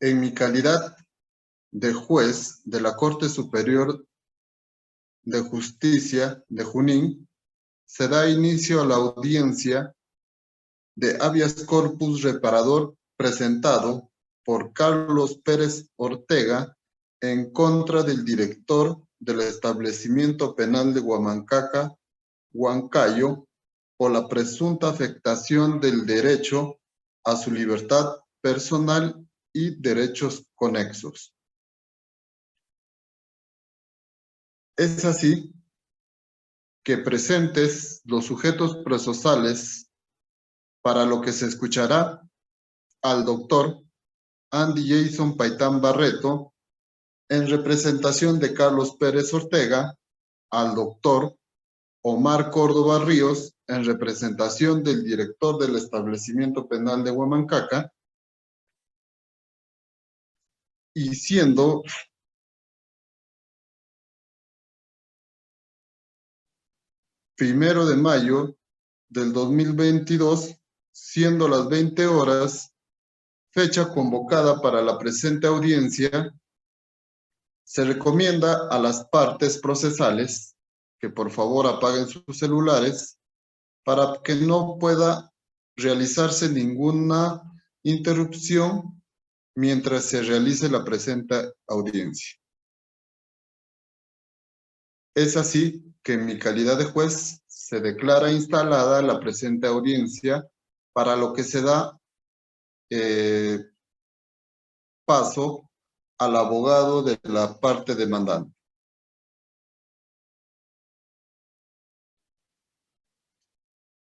En mi calidad de juez de la Corte Superior de Justicia de Junín, se da inicio a la audiencia de habeas corpus reparador presentado por Carlos Pérez Ortega en contra del director del establecimiento penal de Huamancaca, Huancayo, por la presunta afectación del derecho a su libertad personal y derechos conexos. Es así que presentes los sujetos procesales para lo que se escuchará al doctor Andy Jason Paitán Barreto en representación de Carlos Pérez Ortega, al doctor Omar Córdoba Ríos en representación del director del establecimiento penal de Huamancaca, y siendo primero de mayo del 2022, siendo las 20 horas, fecha convocada para la presente audiencia, se recomienda a las partes procesales que por favor apaguen sus celulares para que no pueda realizarse ninguna interrupción mientras se realice la presente audiencia. Es así que en mi calidad de juez se declara instalada la presente audiencia, para lo que se da paso al abogado de la parte demandante.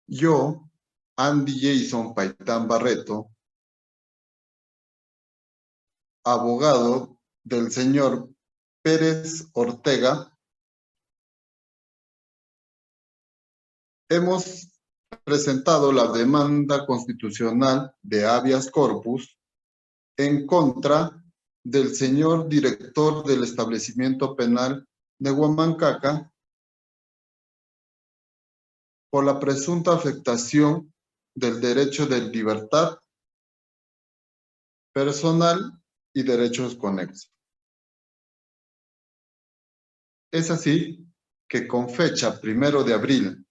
Yo, Andy Jason Paitán Barreto, abogado del señor Pérez Ortega, hemos presentado la demanda constitucional de habeas corpus en contra del señor director del establecimiento penal de Huamancaca por la presunta afectación del derecho de libertad personal y derechos conexos. Es así que con fecha 1 de abril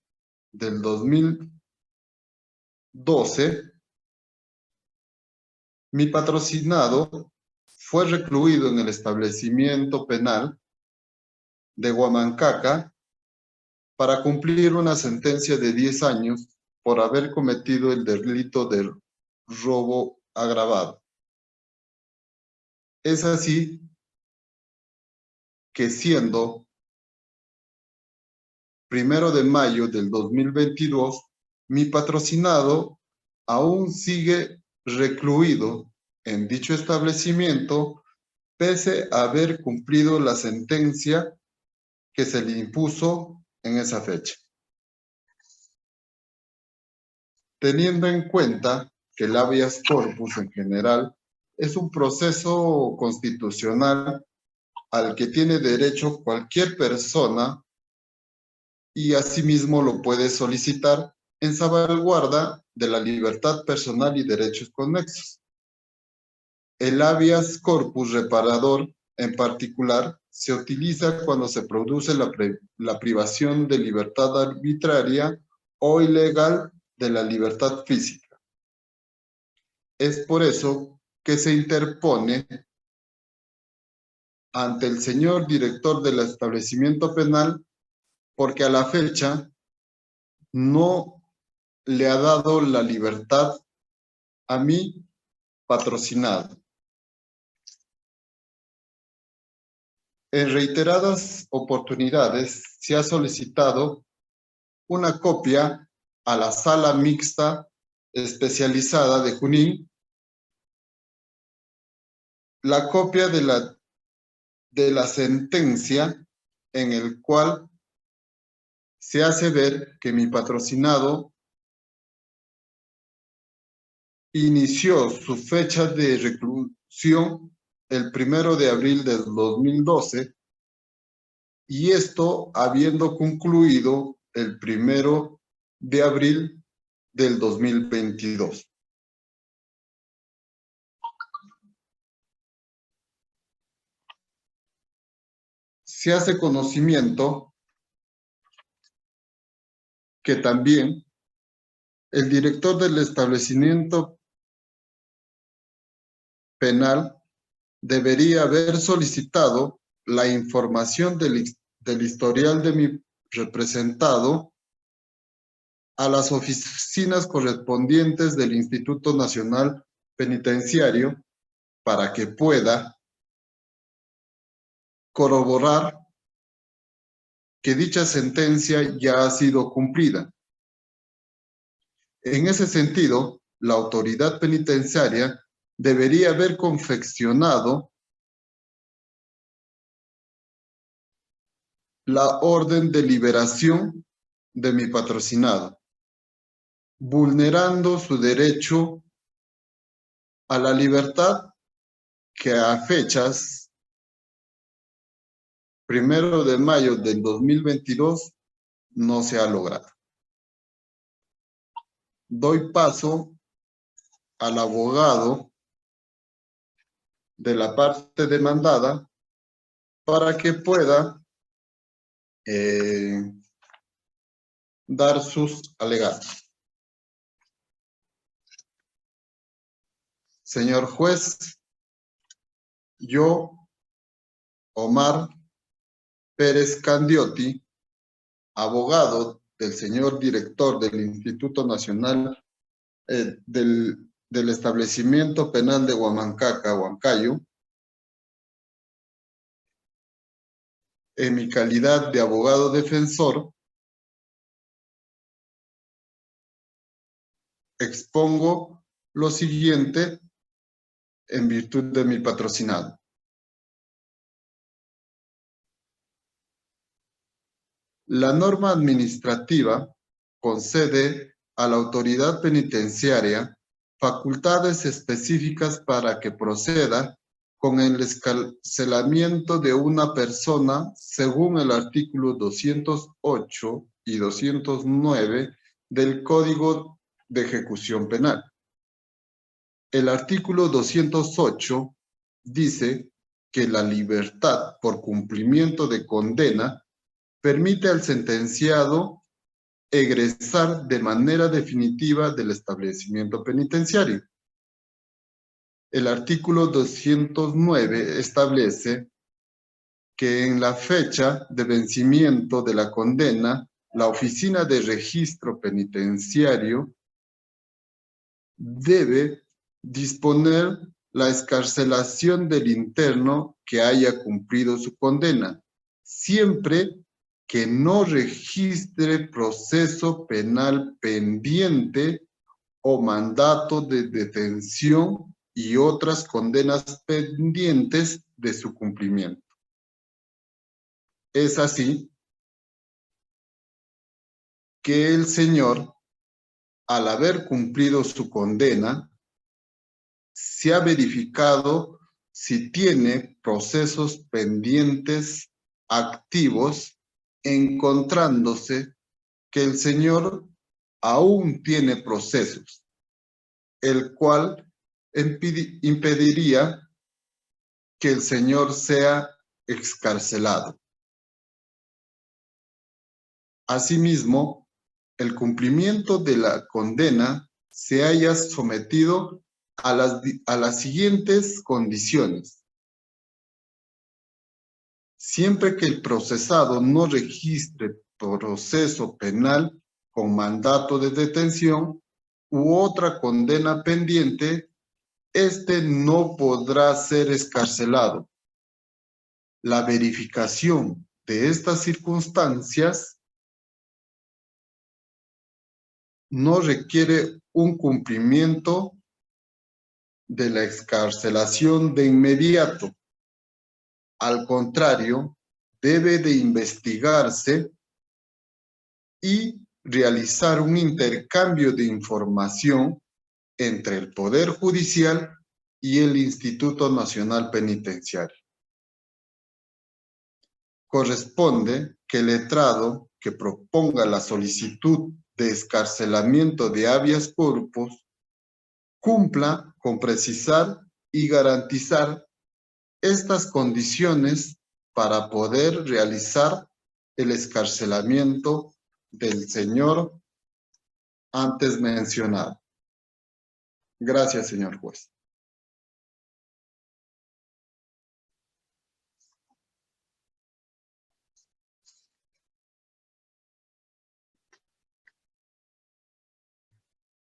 del 2012, mi patrocinado fue recluido en el establecimiento penal de Huamancaca para cumplir una sentencia de 10 años por haber cometido el delito de robo agravado. Es así que siendo 1 de mayo del 2022, mi patrocinado aún sigue recluido en dicho establecimiento, pese a haber cumplido la sentencia que se le impuso en esa fecha. Teniendo en cuenta que el habeas corpus en general es un proceso constitucional al que tiene derecho cualquier persona y asimismo lo puede solicitar en salvaguarda de la libertad personal y derechos conexos. El habeas corpus reparador, en particular, se utiliza cuando se produce la privación de libertad arbitraria o ilegal de la libertad física. Es por eso que se interpone ante el señor director del establecimiento penal, porque a la fecha no le ha dado la libertad a mi patrocinado. En reiteradas oportunidades se ha solicitado una copia a la Sala Mixta Especializada de Junín, la copia de la sentencia en el cual se hace ver que mi patrocinado inició su fecha de reclusión el 1 de abril del 2012, y esto habiendo concluido el 1 de abril del 2022. se hace conocimiento que también el director del establecimiento penal debería haber solicitado la información del historial de mi representado a las oficinas correspondientes del Instituto Nacional Penitenciario para que pueda corroborar que dicha sentencia ya ha sido cumplida. En ese sentido, la autoridad penitenciaria debería haber confeccionado la orden de liberación de mi patrocinado, vulnerando su derecho a la libertad que a fechas 1 de mayo del 2022 no se ha logrado. Doy paso al abogado de la parte demandada para que pueda dar sus alegatos. Señor juez, yo, Omar Pérez Candioti, abogado del señor director del Instituto Nacional del Establecimiento Penal de Huamancaca, Huancayo, en mi calidad de abogado defensor, expongo lo siguiente en virtud de mi patrocinado. La norma administrativa concede a la autoridad penitenciaria facultades específicas para que proceda con el excarcelamiento de una persona según el artículo 208 y 209 del Código de Ejecución Penal. El artículo 208 dice que la libertad por cumplimiento de condena permite al sentenciado egresar de manera definitiva del establecimiento penitenciario. El artículo 209 establece que en la fecha de vencimiento de la condena, la Oficina de Registro Penitenciario debe disponer la excarcelación del interno que haya cumplido su condena, siempre que no registre proceso penal pendiente o mandato de detención y otras condenas pendientes de su cumplimiento. Es así que el señor, al haber cumplido su condena, se ha verificado si tiene procesos pendientes activos, encontrándose que el señor aún tiene procesos, el cual impediría que el señor sea excarcelado. Asimismo, el cumplimiento de la condena se haya sometido a las siguientes condiciones. Siempre que el procesado no registre proceso penal con mandato de detención u otra condena pendiente, este no podrá ser excarcelado. La verificación de estas circunstancias no requiere un cumplimiento de la excarcelación de inmediato. Al contrario, debe de investigarse y realizar un intercambio de información entre el Poder Judicial y el Instituto Nacional Penitenciario. Corresponde que el letrado que proponga la solicitud de excarcelamiento de habeas corpus cumpla con precisar y garantizar estas condiciones para poder realizar el excarcelamiento del señor antes mencionado. Gracias, señor juez.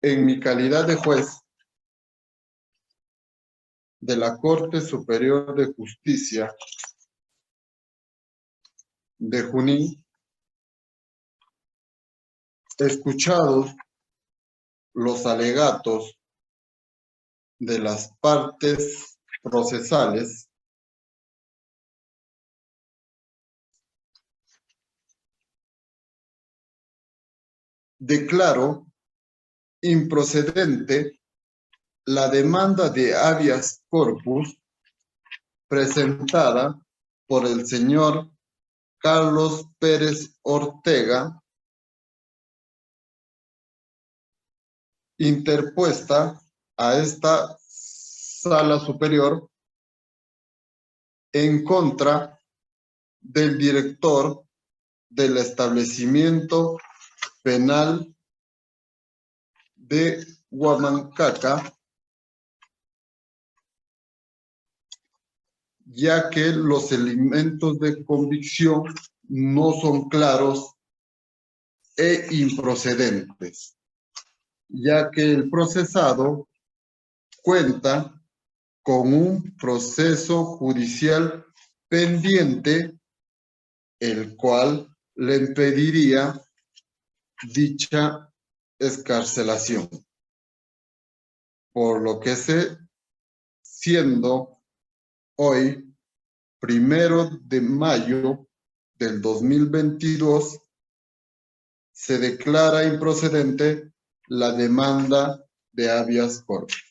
En mi calidad de juez de la Corte Superior de Justicia de Junín, escuchados los alegatos de las partes procesales, declaro improcedente la demanda de habeas corpus presentada por el señor Carlos Pérez Ortega, interpuesta a esta Sala Superior en contra del director del establecimiento penal de Huamancaca, ya que los elementos de convicción no son claros e improcedentes, ya que el procesado cuenta con un proceso judicial pendiente, el cual le impediría dicha excarcelación. Por lo que siendo hoy, 1 de mayo del 2022, se declara improcedente la demanda de habeas corpus.